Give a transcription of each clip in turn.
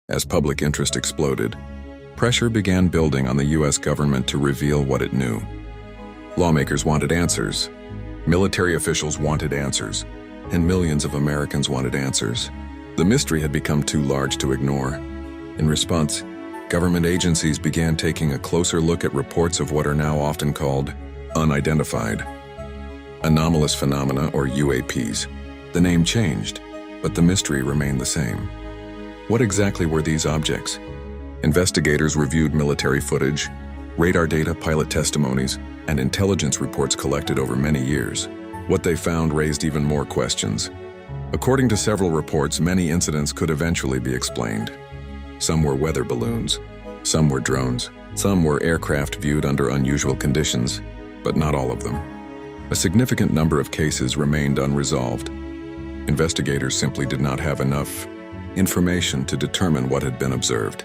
As public interest exploded, pressure began building on the U.S. government to reveal what it knew. Lawmakers wanted answers, military officials wanted answers, and millions of Americans wanted answers. The mystery had become too large to ignore. In response, government agencies began taking a closer look at reports of what are now often called unidentified anomalous phenomena, or UAPs. The name changed, but the mystery remained the same. What exactly were these objects? Investigators reviewed military footage, radar data, pilot testimonies, and intelligence reports collected over many years. What they found raised even more questions. According to several reports, many incidents could eventually be explained. Some were weather balloons, some were drones, some were aircraft viewed under unusual conditions, but not all of them. A significant number of cases remained unresolved. Investigators simply did not have enough information to determine what had been observed.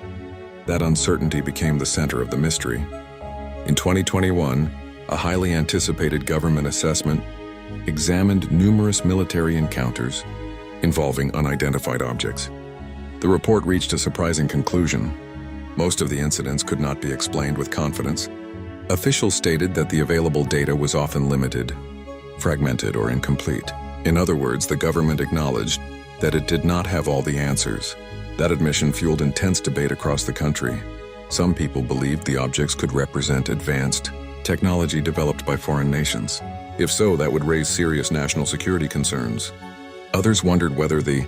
That uncertainty became the center of the mystery. In 2021, a highly anticipated government assessment examined numerous military encounters involving unidentified objects. The report reached a surprising conclusion. Most of the incidents could not be explained with confidence. Officials stated that the available data was often limited, fragmented, or incomplete. In other words, the government acknowledged that it did not have all the answers. That admission fueled intense debate across the country. Some people believed the objects could represent advanced technology developed by foreign nations. If so, that would raise serious national security concerns. Others wondered whether the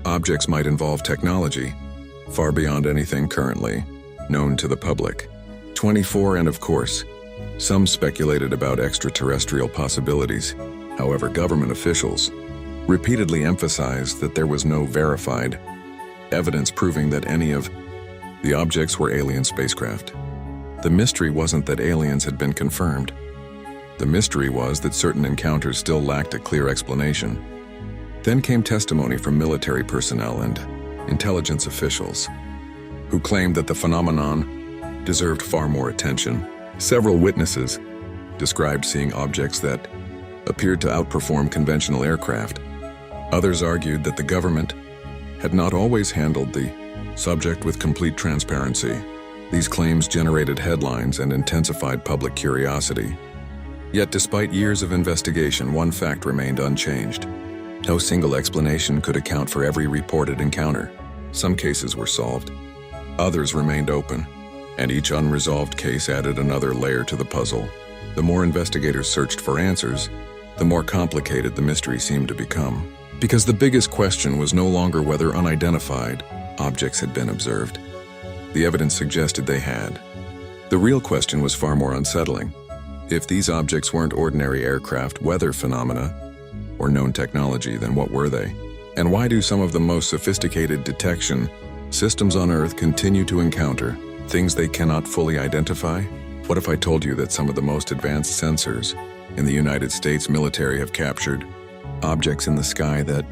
objects might involve technology far beyond anything currently known to the public. And of course, some speculated about extraterrestrial possibilities. However, government officials repeatedly emphasized that there was no verified evidence proving that any of the objects were alien spacecraft. The mystery wasn't that aliens had been confirmed. The mystery was that certain encounters still lacked a clear explanation. Then came testimony from military personnel and intelligence officials who claimed that the phenomenon deserved far more attention. Several witnesses described seeing objects that appeared to outperform conventional aircraft. Others argued that the government had not always handled the subject with complete transparency. These claims generated headlines and intensified public curiosity. Yet despite years of investigation, one fact remained unchanged. No single explanation could account for every reported encounter. Some cases were solved, others remained open, and each unresolved case added another layer to the puzzle. The more investigators searched for answers, the more complicated the mystery seemed to become. Because the biggest question was no longer whether unidentified objects had been observed. The evidence suggested they had. The real question was far more unsettling. If these objects weren't ordinary aircraft, weather phenomena, or known technology, then what were they? And why do some of the most sophisticated detection systems on Earth continue to encounter things they cannot fully identify? What if I told you that some of the most advanced sensors in the United States military have captured objects in the sky that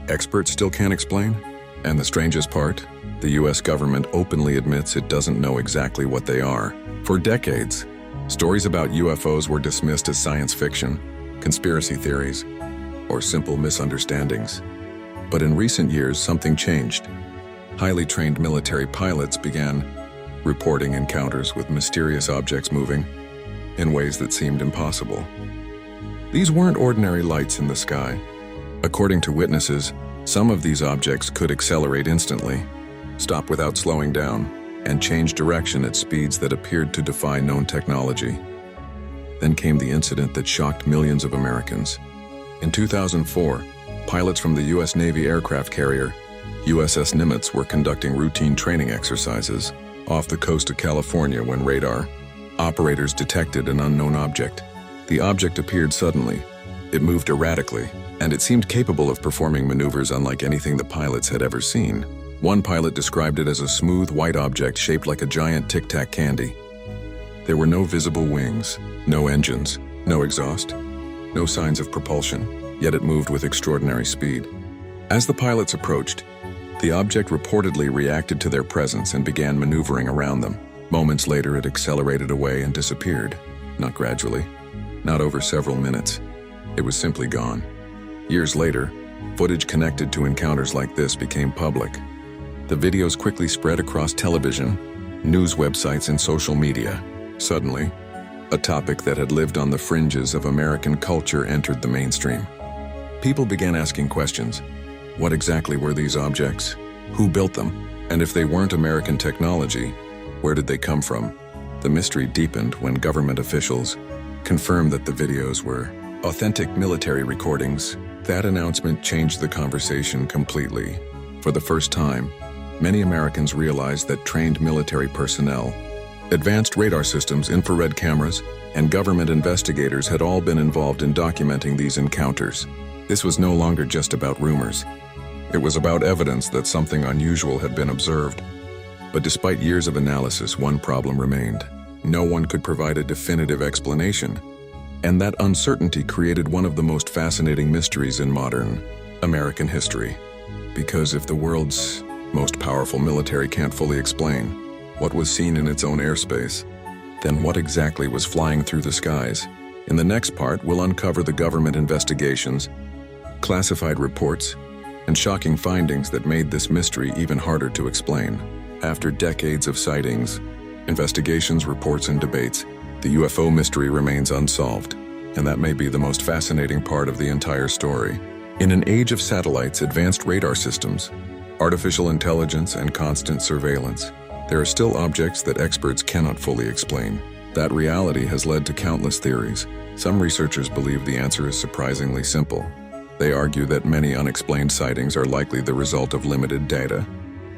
experts still can't explain? And the strangest part, the US government openly admits it doesn't know exactly what they are. For decades, stories about UFOs were dismissed as science fiction, conspiracy theories, or simple misunderstandings. But in recent years, something changed. Highly trained military pilots began reporting encounters with mysterious objects moving in ways that seemed impossible. These weren't ordinary lights in the sky. According to witnesses, some of these objects could accelerate instantly, stop without slowing down, and change direction at speeds that appeared to defy known technology. Then came the incident that shocked millions of Americans. In 2004, pilots from the U.S. Navy aircraft carrier USS Nimitz were conducting routine training exercises off the coast of California when radar operators detected an unknown object. The object appeared suddenly. It moved erratically, and it seemed capable of performing maneuvers unlike anything the pilots had ever seen. One pilot described it as a smooth white object shaped like a giant Tic Tac candy. There were no visible wings, no engines, no exhaust, no signs of propulsion, yet it moved with extraordinary speed. As the pilots approached, the object reportedly reacted to their presence and began maneuvering around them. Moments later, it accelerated away and disappeared. Not gradually, not over several minutes. It was simply gone. Years later, footage connected to encounters like this became public. The videos quickly spread across television, news websites, and social media. Suddenly, a topic that had lived on the fringes of American culture entered the mainstream. People began asking questions. What exactly were these objects? Who built them? And if they weren't American technology, where did they come from? The mystery deepened when government officials confirmed that the videos were authentic military recordings. That announcement changed the conversation completely. For the first time, many Americans realized that trained military personnel, advanced radar systems, infrared cameras, and government investigators had all been involved in documenting these encounters. This was no longer just about rumors. It was about evidence that something unusual had been observed. But despite years of analysis, one problem remained. No one could provide a definitive explanation. And that uncertainty created one of the most fascinating mysteries in modern American history. Because if the world's most powerful military can't fully explain what was seen in its own airspace, then what exactly was flying through the skies? In the next part, we'll uncover the government investigations, classified reports, and shocking findings that made this mystery even harder to explain. After decades of sightings, investigations, reports, and debates, the UFO mystery remains unsolved, and that may be the most fascinating part of the entire story. In an age of satellites, advanced radar systems, artificial intelligence, and constant surveillance, there are still objects that experts cannot fully explain. That reality has led to countless theories. Some researchers believe the answer is surprisingly simple. They argue that many unexplained sightings are likely the result of limited data,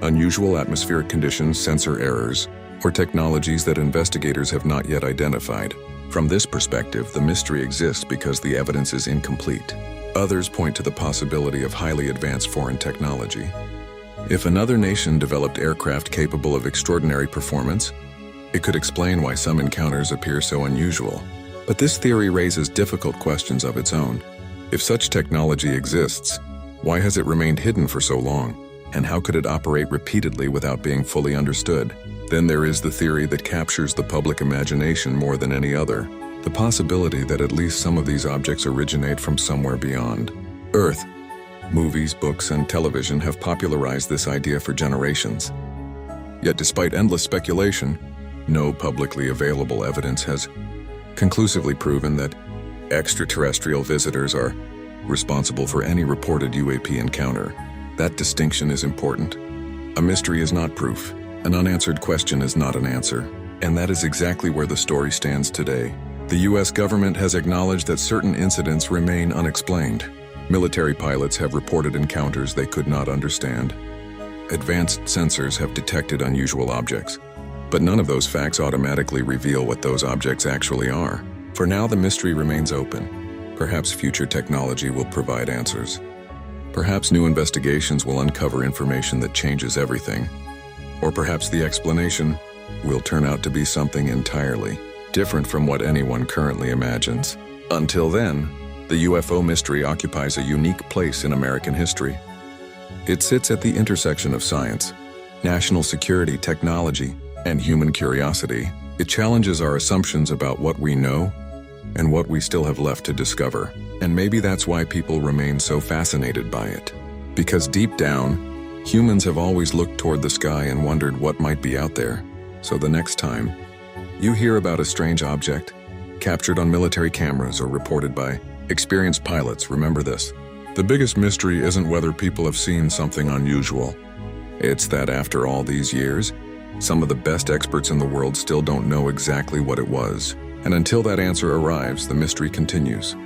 unusual atmospheric conditions, sensor errors, or technologies that investigators have not yet identified. From this perspective, the mystery exists because the evidence is incomplete. Others point to the possibility of highly advanced foreign technology. If another nation developed aircraft capable of extraordinary performance, it could explain why some encounters appear so unusual. But this theory raises difficult questions of its own. If such technology exists, why has it remained hidden for so long? And how could it operate repeatedly without being fully understood? Then there is the theory that captures the public imagination more than any other. The possibility that at least some of these objects originate from somewhere beyond Earth. Movies, books, and television have popularized this idea for generations. Yet despite endless speculation, no publicly available evidence has conclusively proven that extraterrestrial visitors are responsible for any reported UAP encounter. That distinction is important. A mystery is not proof. An unanswered question is not an answer. And that is exactly where the story stands today. The US government has acknowledged that certain incidents remain unexplained. Military pilots have reported encounters they could not understand. Advanced sensors have detected unusual objects. But none of those facts automatically reveal what those objects actually are. For now, the mystery remains open. Perhaps future technology will provide answers. Perhaps new investigations will uncover information that changes everything. Or perhaps the explanation will turn out to be something entirely different from what anyone currently imagines. Until then, the UFO mystery occupies a unique place in American history. It sits at the intersection of science, national security, technology, and human curiosity. It challenges our assumptions about what we know and what we still have left to discover. And maybe that's why people remain so fascinated by it. Because deep down, humans have always looked toward the sky and wondered what might be out there. So the next time you hear about a strange object, captured on military cameras or reported by experienced pilots, remember this. The biggest mystery isn't whether people have seen something unusual. It's that after all these years, some of the best experts in the world still don't know exactly what it was. And until that answer arrives, the mystery continues.